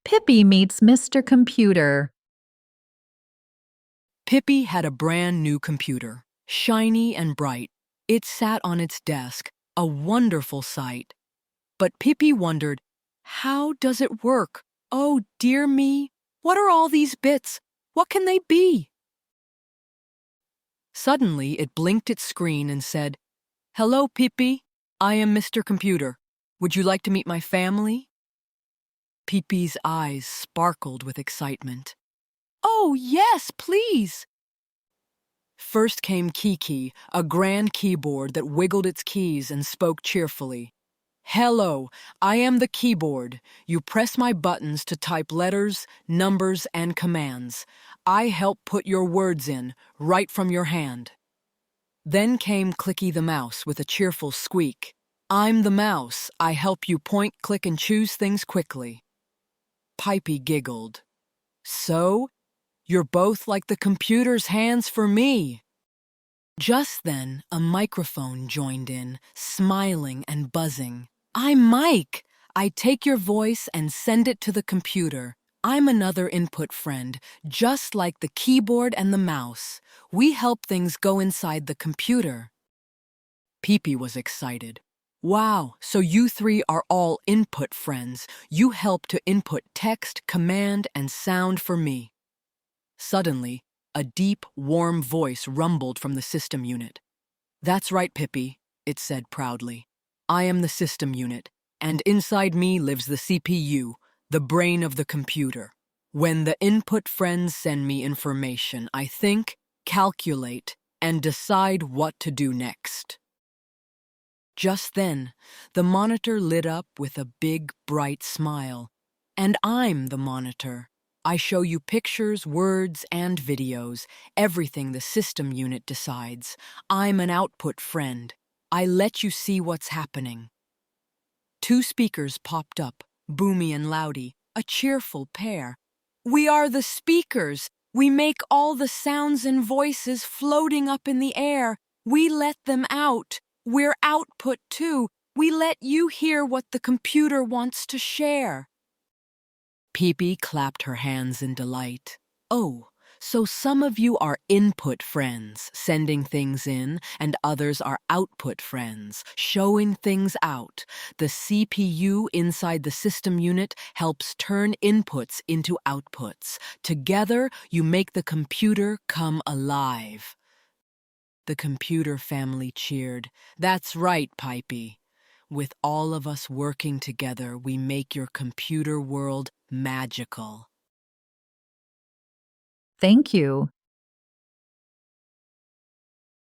Pipy meets Mr. Computer. Pipy had a brand new computer, shiny and bright. It sat on its desk, a wonderful sight. But Pipy wondered, how does it work? Oh, dear me, what are all these bits? What can they be? Suddenly, it blinked its screen and said, "Hello, Pipy. I am Mr. Computer. Would you like to meet my family?" Pipy's eyes sparkled with excitement. "Oh, yes, please." First came Kiki, a grand keyboard that wiggled its keys and spoke cheerfully. "Hello, I am the keyboard. You press my buttons to type letters, numbers, and commands. I help put your words in, right from your hand." Then came Clicky the mouse with a cheerful squeak. "I'm the mouse. I help you point, click, and choose things quickly." Pipy giggled. "So, you're both like the computer's hands for me." Just then, a microphone joined in, smiling and buzzing. "I'm Mike. I take your voice and send it to the computer. I'm another input friend, just like the keyboard and the mouse. We help things go inside the computer." Pipy was excited. "Wow, so you three are all input friends. You help to input text, command, and sound for me." Suddenly, a deep, warm voice rumbled from the system unit. "That's right, Pipy," it said proudly. "I am the system unit, and inside me lives the CPU, the brain of the computer. When the input friends send me information, I think, calculate, and decide what to do next." Just then, the monitor lit up with a big, bright smile. "And I'm the monitor. I show you pictures, words, and videos, everything the system unit decides. I'm an output friend. I let you see what's happening." Two speakers popped up, Boomy and Loudy, a cheerful pair. "We are the speakers. We make all the sounds and voices floating up in the air. We let them out. We're output too. We let you hear what the computer wants to share." Pipy clapped her hands in delight. "Oh, so some of you are input friends, sending things in, and others are output friends, showing things out. The CPU inside the system unit helps turn inputs into outputs. Together, you make the computer come alive." The computer family cheered. "That's right, Pipy. With all of us working together, we make your computer world magical." Thank you.